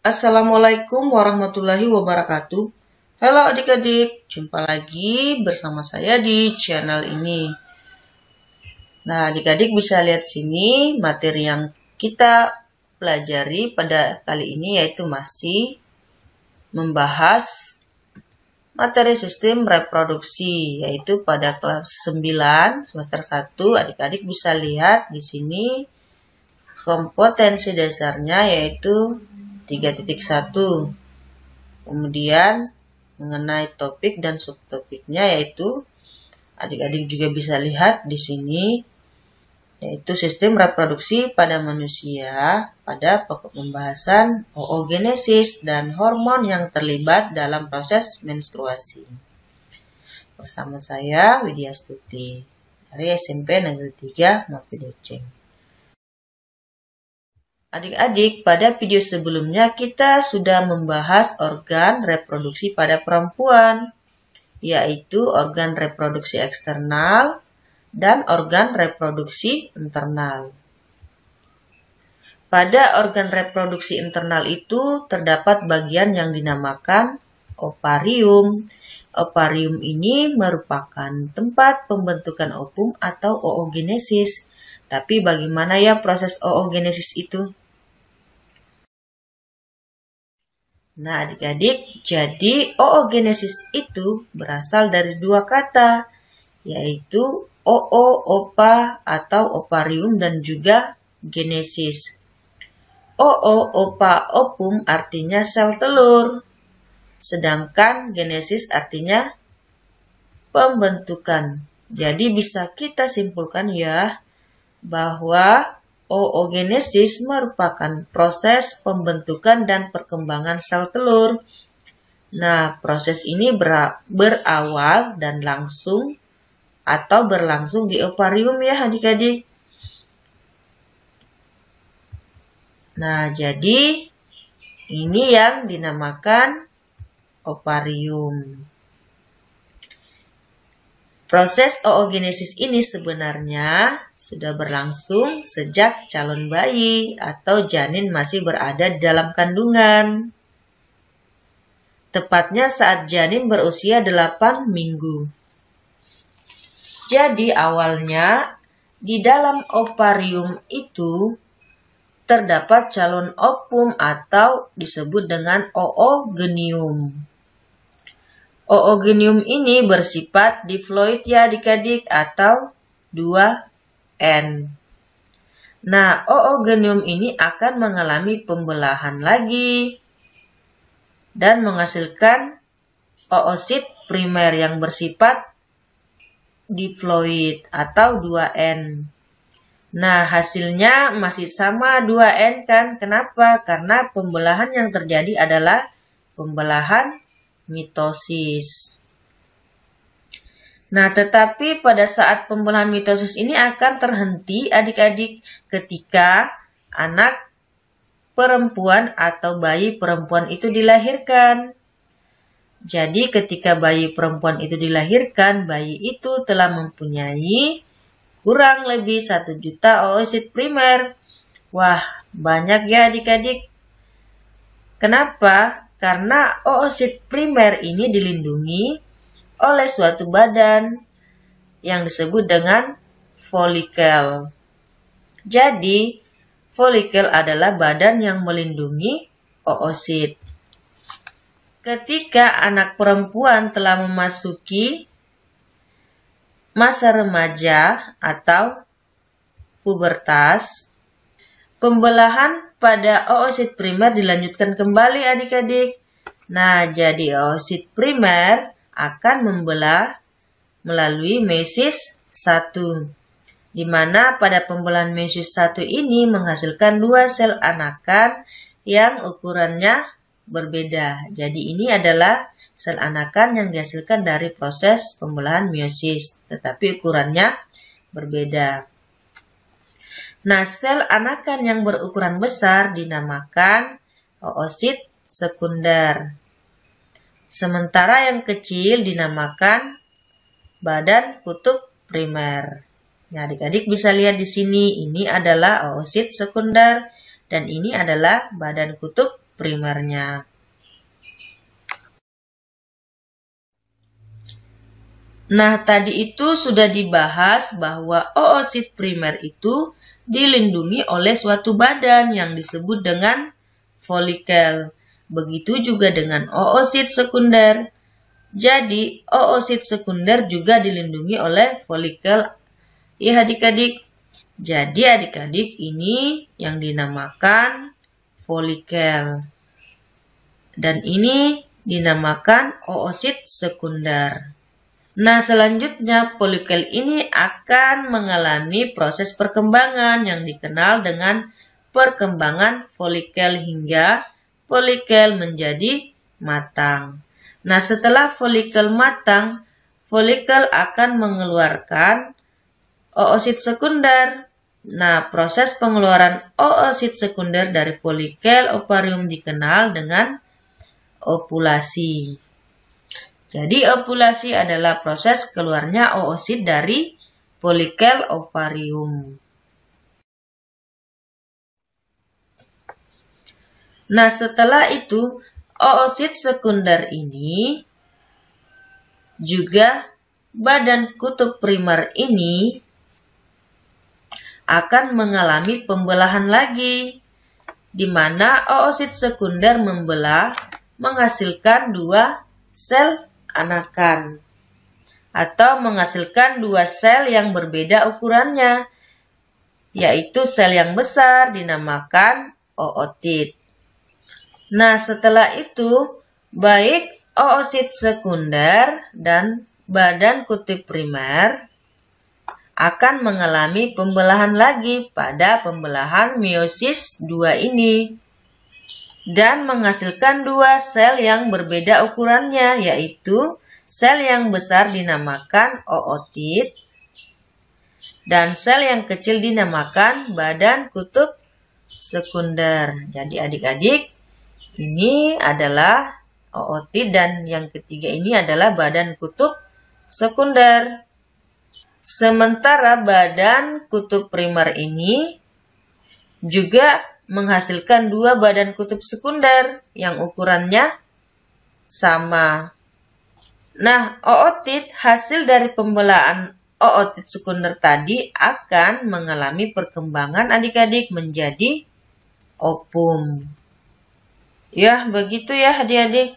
Assalamualaikum warahmatullahi wabarakatuh. Halo adik-adik, jumpa lagi bersama saya di channel ini. Nah, adik-adik bisa lihat sini materi yang kita pelajari pada kali ini yaitu masih membahas materi sistem reproduksi, yaitu pada kelas 9 semester 1. Adik-adik bisa lihat di sini kompetensi dasarnya yaitu 3.1. Kemudian mengenai topik dan subtopiknya yaitu adik-adik juga bisa lihat di sini yaitu sistem reproduksi pada manusia pada pokok pembahasan oogenesis dan hormon yang terlibat dalam proses menstruasi. Bersama saya Widya Stuti dari SMP Negeri 3 Mapi Deceng. Adik-adik, pada video sebelumnya kita sudah membahas organ reproduksi pada perempuan, yaitu organ reproduksi eksternal dan organ reproduksi internal. Pada organ reproduksi internal itu terdapat bagian yang dinamakan ovarium. Ovarium ini merupakan tempat pembentukan ovum atau oogenesis. Tapi bagaimana ya proses oogenesis itu? Nah, adik-adik, jadi oogenesis itu berasal dari dua kata, yaitu opa atau ovarium dan juga genesis. Opa ovum artinya sel telur, sedangkan genesis artinya pembentukan. Jadi bisa kita simpulkan ya, bahwa oogenesis merupakan proses pembentukan dan perkembangan sel telur. Nah, proses ini berawal dan berlangsung di ovarium ya adik-adik. Nah, jadi ini yang dinamakan ovarium. Proses oogenesis ini sebenarnya sudah berlangsung sejak calon bayi atau janin masih berada di dalam kandungan. Tepatnya saat janin berusia 8 minggu. Jadi awalnya di dalam ovarium itu terdapat calon ovum atau disebut dengan oogenium. Oogenium ini bersifat diploid ya adik-adik atau 2N. Nah, oogenium ini akan mengalami pembelahan lagi dan menghasilkan oosit primer yang bersifat diploid atau 2N. Nah, hasilnya masih sama 2N kan? Kenapa? Karena pembelahan yang terjadi adalah pembelahan mitosis. Nah, tetapi pada saat pembelahan mitosis ini akan terhenti adik-adik ketika anak perempuan atau bayi perempuan itu dilahirkan. Jadi ketika bayi perempuan itu dilahirkan, bayi itu telah mempunyai kurang lebih 1 juta oosit primer. Wah, banyak ya adik-adik. Kenapa? Karena oosit primer ini dilindungi oleh suatu badan yang disebut dengan folikel. Jadi, folikel adalah badan yang melindungi oosit. Ketika anak perempuan telah memasuki masa remaja atau pubertas, pembelahan pada oosit primer dilanjutkan kembali adik-adik. Nah, jadi oosit primer akan membelah melalui meiosis 1, di mana pada pembelahan meiosis 1 ini menghasilkan 2 sel anakan yang ukurannya berbeda. Jadi ini adalah sel anakan yang dihasilkan dari proses pembelahan meiosis, tetapi ukurannya berbeda. Nah, sel anakan yang berukuran besar dinamakan oosit sekunder. Sementara yang kecil dinamakan badan kutub primer. Nah, adik-adik bisa lihat di sini, ini adalah oosit sekunder dan ini adalah badan kutub primernya. Nah, tadi itu sudah dibahas bahwa oosit primer itu dilindungi oleh suatu badan yang disebut dengan folikel. Begitu juga dengan oosit sekunder. Jadi, oosit sekunder juga dilindungi oleh folikel. Ya adik-adik. Jadi adik-adik ini yang dinamakan folikel. Dan ini dinamakan oosit sekunder. Nah, selanjutnya folikel ini akan mengalami proses perkembangan yang dikenal dengan perkembangan folikel hingga folikel menjadi matang. Nah, setelah folikel matang, folikel akan mengeluarkan oosit sekunder. Nah, proses pengeluaran oosit sekunder dari folikel ovarium dikenal dengan ovulasi. Jadi ovulasi adalah proses keluarnya oosit dari folikel ovarium. Nah, setelah itu oosit sekunder ini juga badan kutub primer ini akan mengalami pembelahan lagi, di mana oosit sekunder membelah menghasilkan dua sel anakan atau menghasilkan dua sel yang berbeda ukurannya, yaitu sel yang besar dinamakan ootit. Nah, setelah itu baik oosit sekunder dan badan kutub primer akan mengalami pembelahan lagi pada pembelahan meiosis 2 ini dan menghasilkan dua sel yang berbeda ukurannya, yaitu sel yang besar dinamakan ootit dan sel yang kecil dinamakan badan kutub sekunder. Jadi adik-adik, ini adalah ootit dan yang ketiga ini adalah badan kutub sekunder. Sementara badan kutub primer ini juga menghasilkan dua badan kutub sekunder yang ukurannya sama. Nah, ootit hasil dari pembelahan ootit sekunder tadi akan mengalami perkembangan adik-adik menjadi ovum. Ya, begitu ya adik-adik.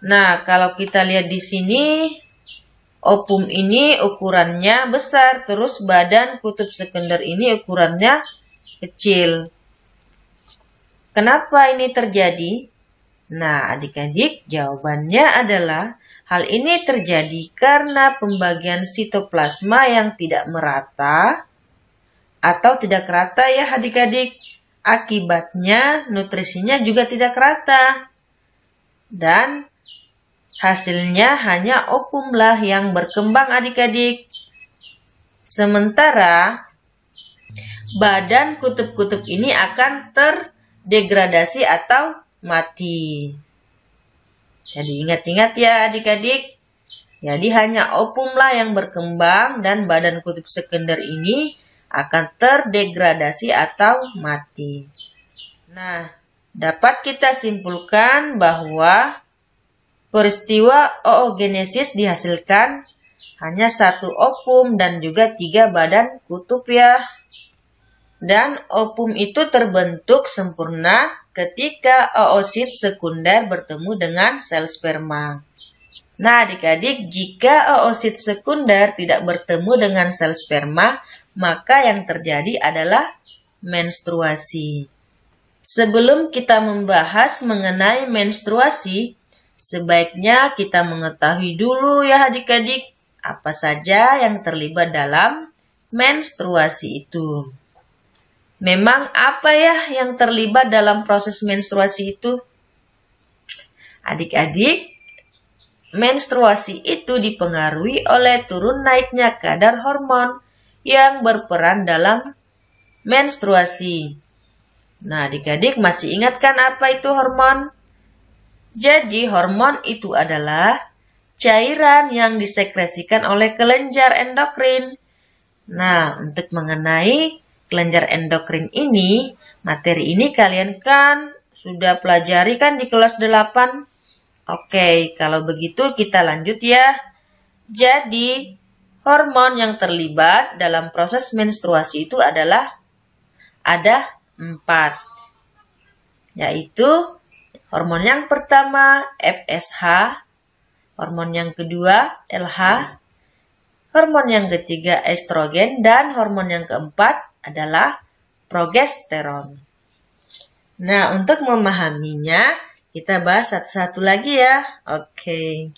Nah, kalau kita lihat di sini, ovum ini ukurannya besar, terus badan kutub sekunder ini ukurannya kecil. Kenapa ini terjadi? Nah, adik-adik, jawabannya adalah hal ini terjadi karena pembagian sitoplasma yang tidak merata atau tidak rata ya adik-adik. Akibatnya nutrisinya juga tidak rata. Dan hasilnya hanya ovumlah yang berkembang adik-adik. Sementara badan kutub-kutub ini akan terdegradasi atau mati. Jadi ingat-ingat ya adik-adik. Jadi hanya ovumlah yang berkembang dan badan kutub sekunder ini akan terdegradasi atau mati. Nah, dapat kita simpulkan bahwa peristiwa oogenesis dihasilkan hanya satu ovum dan juga 3 badan kutub ya. Dan ovum itu terbentuk sempurna ketika oosit sekunder bertemu dengan sel sperma. Nah adik-adik, jika oosit sekunder tidak bertemu dengan sel sperma, maka yang terjadi adalah menstruasi. Sebelum kita membahas mengenai menstruasi, sebaiknya kita mengetahui dulu ya adik-adik, apa saja yang terlibat dalam menstruasi itu. Memang apa ya yang terlibat dalam proses menstruasi itu? Adik-adik, menstruasi itu dipengaruhi oleh turun naiknya kadar hormon yang berperan dalam menstruasi. Nah, adik-adik masih ingat kan apa itu hormon? Jadi, hormon itu adalah cairan yang disekresikan oleh kelenjar endokrin. Nah, untuk mengenai kelenjar endokrin ini, materi ini kalian kan Sudah pelajari kan di kelas 8? Oke, kalau begitu kita lanjut ya. Jadi, hormon yang terlibat dalam proses menstruasi itu adalah ada 4. Yaitu hormon yang pertama FSH, hormon yang kedua LH, hormon yang ketiga estrogen, dan hormon yang keempat adalah progesteron. Nah, untuk memahaminya, kita bahas satu-satu lagi ya. Oke.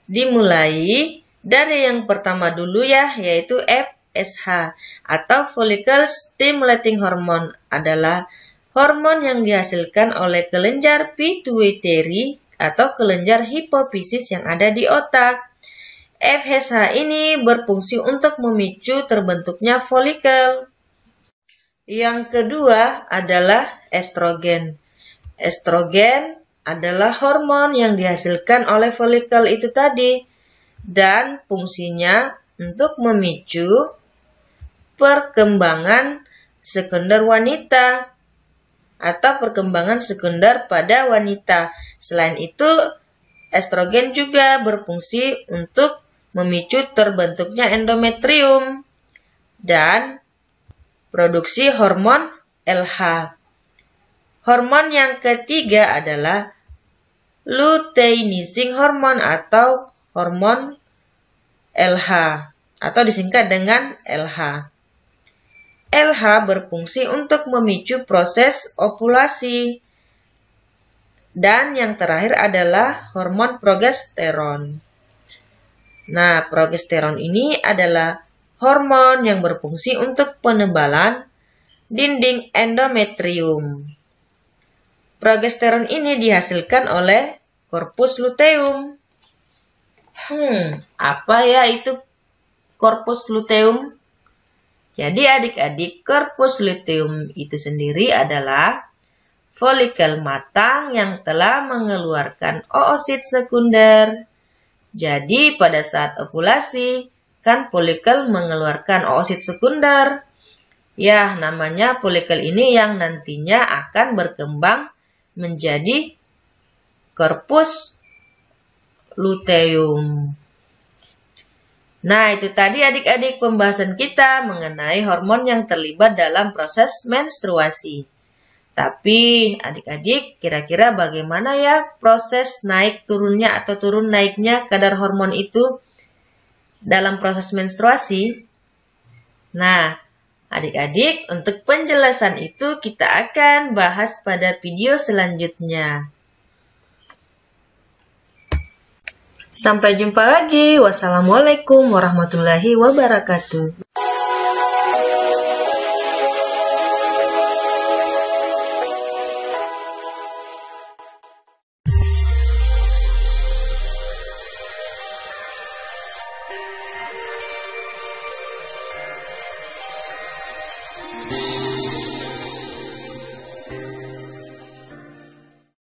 Dimulai dari yang pertama dulu ya, yaitu FSH atau Follicle Stimulating Hormone adalah hormon yang dihasilkan oleh kelenjar pituitary atau kelenjar hipofisis yang ada di otak. FSH ini berfungsi untuk memicu terbentuknya folikel. Yang kedua adalah estrogen. Estrogen adalah hormon yang dihasilkan oleh folikel itu tadi dan fungsinya untuk memicu perkembangan sekunder wanita atau perkembangan sekunder pada wanita. Selain itu, estrogen juga berfungsi untuk memicu terbentuknya endometrium dan produksi hormon LH. Hormon yang ketiga adalah luteinizing hormone atau hormon LH atau disingkat dengan LH. LH berfungsi untuk memicu proses ovulasi. Dan yang terakhir adalah hormon progesteron. Nah, progesteron ini adalah hormon yang berfungsi untuk penebalan dinding endometrium. Progesteron ini dihasilkan oleh korpus luteum. Apa ya itu korpus luteum? Jadi adik-adik, korpus luteum itu sendiri adalah folikel matang yang telah mengeluarkan oosit sekunder. Jadi pada saat ovulasi, kan folikel mengeluarkan oosit sekunder. Ya, namanya folikel ini yang nantinya akan berkembang menjadi korpus luteum. Nah, itu tadi adik-adik pembahasan kita mengenai hormon yang terlibat dalam proses menstruasi. Tapi adik-adik kira-kira bagaimana ya proses naik turunnya atau turun naiknya kadar hormon itu dalam proses menstruasi? Nah, adik-adik untuk penjelasan itu kita akan bahas pada video selanjutnya. Sampai jumpa lagi. Wassalamualaikum warahmatullahi wabarakatuh.